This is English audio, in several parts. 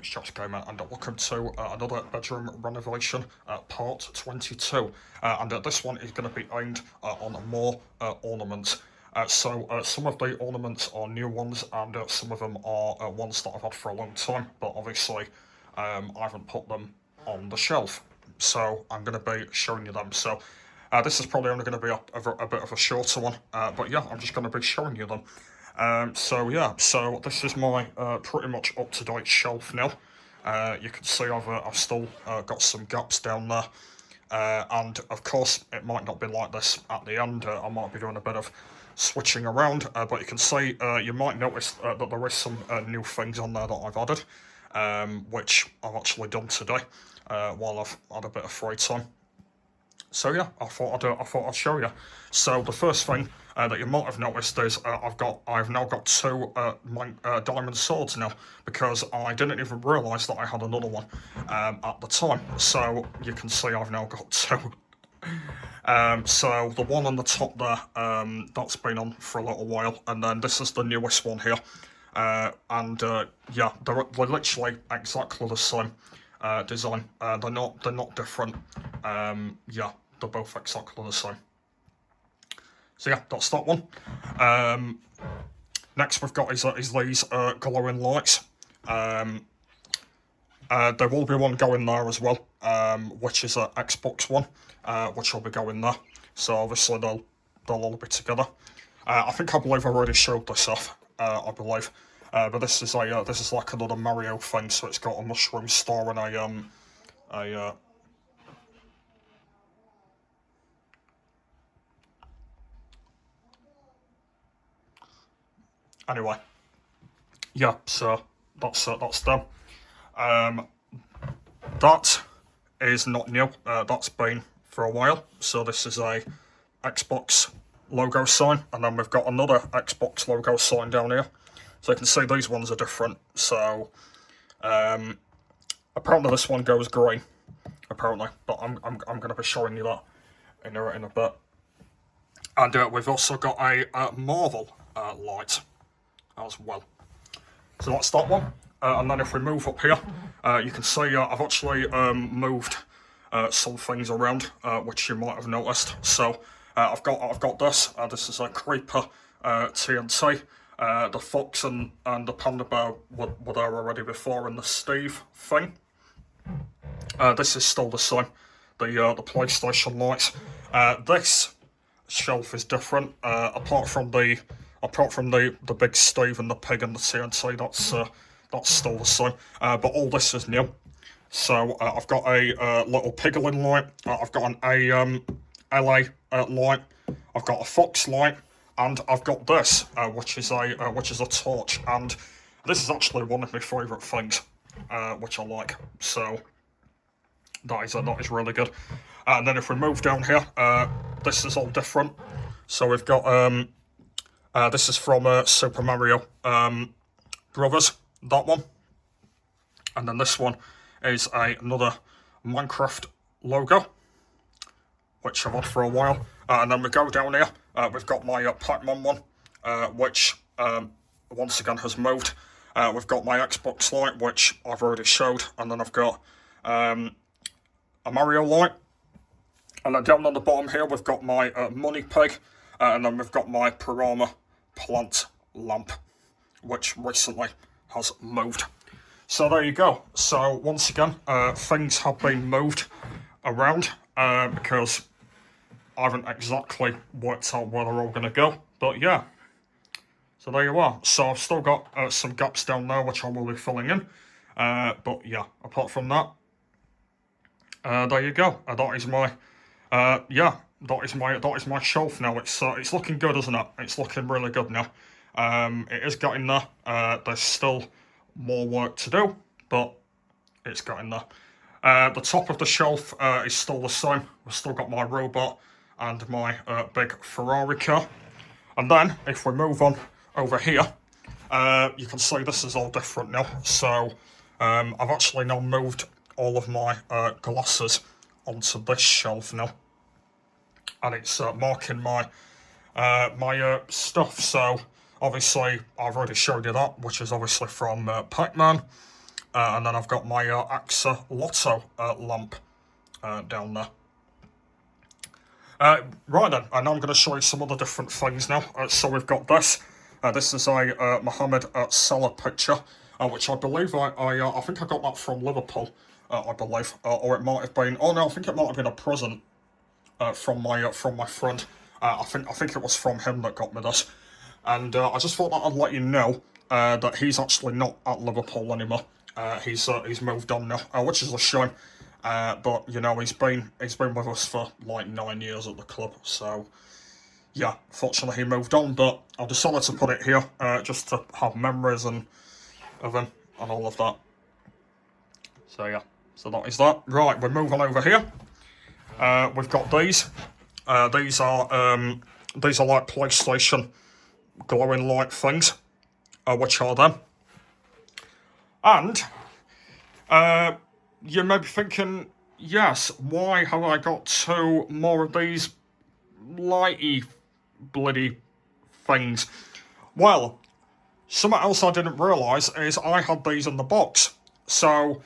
it's Josh Gamer, and welcome to another bedroom renovation, part 22. And this one is going to be aimed on more ornaments. So some of the ornaments are new ones, and some of them are ones that I've had for a long time, but obviously I haven't put them on the shelf. So I'm going to be showing you them. So this is probably only going to be a bit of a shorter one, but yeah, I'm just going to be showing you them. So this is my pretty much up-to-date shelf now. You can see I've still got some gaps down there, and of course it might not be like this at the end. I might be doing a bit of switching around, but you can see you might notice that there is some new things on there that I've added, which I've actually done today while I've had a bit of free time. So yeah, I thought I'd show you. So the first thing that you might have noticed is I've now got two diamond swords now, because I didn't even realise that I had another one at the time. So you can see I've now got two. So the one on the top there, that's been on for a little while, and then this is the newest one here. Yeah, they're literally exactly the same design. They're not different. Yeah, they're both exactly the same. So yeah, that's that one. Next we've got is these glowing lights. There will be one going there as well, which is an Xbox one, which will be going there. So obviously they'll all be together. I believe I already showed this off. I believe, but this is like another Mario thing. So it's got a mushroom star and anyway, yeah. So that's them. That is not new. That's been for a while. So this is a Xbox logo sign, and then we've got another Xbox logo sign down here. So you can see these ones are different. So apparently this one goes green. Apparently, but I'm going to be showing you that in a bit. And we've also got a Marvel light as well. So that's that one. And then if we move up here, you can see I've actually moved some things around, which you might have noticed. So I've got this. This is a Creeper TNT. The Fox and the Panda Bear were there already before in the Steve thing. This is still the same. The PlayStation lights. This shelf is different. Apart from the big Steve and the pig and the TNT, that's still the same. But all this is new. So I've got a little piglin light. I've got an LA light. I've got a Fox light, and I've got this, which is a torch. And this is actually one of my favourite things, which I like. So that is really good. And then if we move down here, this is all different. So we've got this is from Super Mario Brothers, that one. And then this one is another Minecraft logo, which I've had for a while. And then we go down here, we've got my Pac-Man one, which once again has moved. We've got my Xbox light, which I've already showed, and then I've got a Mario light. And then down on the bottom here, we've got my money pig, and then we've got my Piranha plant lamp, which recently has moved. So there you go. So once again, things have been moved around because I haven't exactly worked out where they're all going to go. But yeah, so there you are. So I've still got some gaps down there, which I will be filling in. But yeah, apart from that, there you go. That is my that is my shelf now. It's looking good, isn't it? It's looking really good now. It is getting there. There's still more work to do, but it's getting there. The top of the shelf is still the same. We've still got my robot and my big Ferrari car. And then if we move on over here, you can see this is all different now. So I've actually now moved all of my glasses onto this shelf now, and it's marking my stuff. So obviously I've already showed you that, which is obviously from Pac-Man. and then I've got my AXA Lotto lamp down there. Right then, and now I'm going to show you some other different things now. So we've got this. This is a Mohammed Salah picture, which I believe I think I got that from Liverpool, I believe, or it might have been. Oh no, I think it might have been a present from my friend. I think it was from him that got me this, and I just thought that I'd let you know that he's actually not at Liverpool anymore. He's moved on now, which is a shame. But you know, he's been with us for like 9 years at the club, so yeah, fortunately he moved on. But I decided to put it here just to have memories of him and all of that. So yeah, so that is that. Right, we're moving over here. We've got these. These are like PlayStation glowing light things, which are them. And you may be thinking, yes, why have I got 2 more of these lighty bloody things? Well, something else I didn't realise is I had these in the box. So,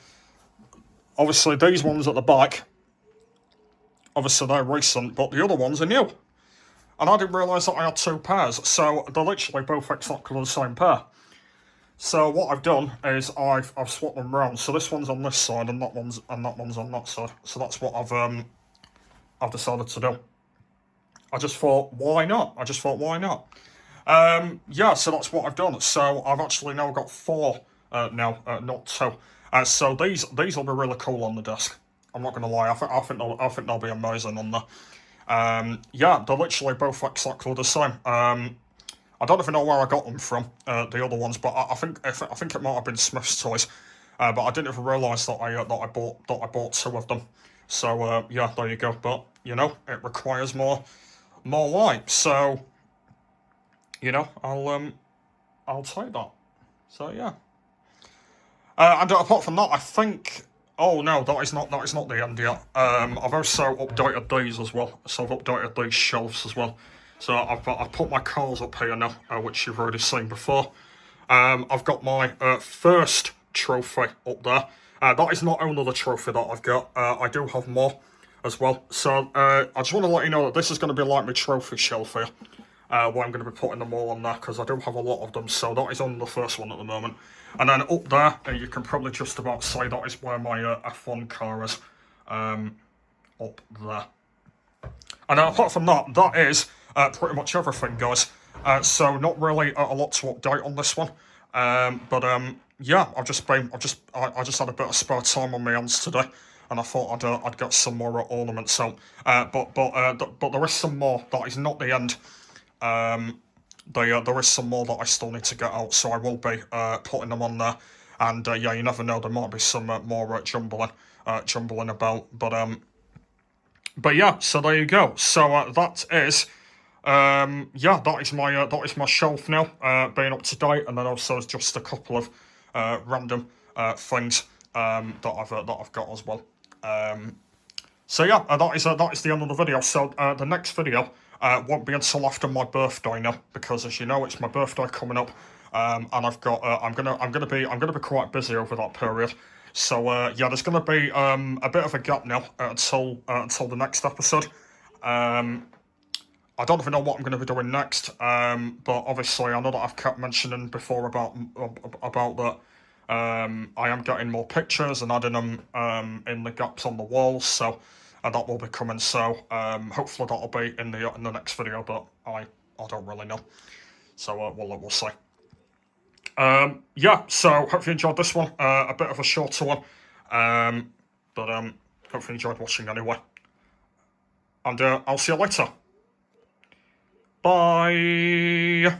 obviously these ones at the back, obviously they're recent, but the other ones are new. And I didn't realise that I had 2 pairs, so they're literally both exactly the same pair. So what I've done is I've swapped them around. So this one's on this side and that one's on that side. So that's what I've decided to do. I just thought, why not? Yeah, so that's what I've done. So I've actually now got 4 now, not 2. So these will be really cool on the desk. I'm not gonna lie. I think they'll be amazing on there. Yeah, they're literally both exactly the same. I don't even know where I got them from, the other ones, but I think it might have been Smith's Toys, but I didn't even realise that I bought 2 of them. So yeah, there you go. But you know, it requires more light, so you know, I'll take that. So yeah. And apart from that, I think. Oh no, that is not the end yet. I've also updated these as well. So I've updated these shelves as well. So I've put my cars up here now, which you've already seen before. I've got my first trophy up there. That is not only the trophy that I've got. I do have more as well. So I just want to let you know that this is going to be like my trophy shelf here, where I'm going to be putting them all on there, because I do have a lot of them. So that is on the first one at the moment. And then up there, you can probably just about say that is where my F1 car is, up there. And apart from that, that is pretty much everything, guys. So not really a lot to update on this one. But yeah, I just had a bit of spare time on my hands today, and I thought I'd get some more ornaments out. But there is some more. That is not the end. There is some more that I still need to get out, so I will be putting them on there. And yeah, you never know, there might be some more jumbling about. But yeah, so there you go. So that is. Yeah, that is my shelf now, being up to date, and then also there's just a couple of random things that I've got as well. So yeah, that is the end of the video. So the next video won't be until after my birthday now, because as you know, it's my birthday coming up, and I've got I'm gonna be quite busy over that period. So yeah, there's gonna be a bit of a gap now until the next episode. I don't even know what I'm going to be doing next, but obviously I know that I've kept mentioning before about that I am getting more pictures and adding them in the gaps on the walls, so that will be coming. So hopefully that'll be in the next video, but I don't really know. So we'll see. Yeah, so hope you enjoyed this one. A bit of a shorter one, but hope you enjoyed watching anyway. And I'll see you later. Bye.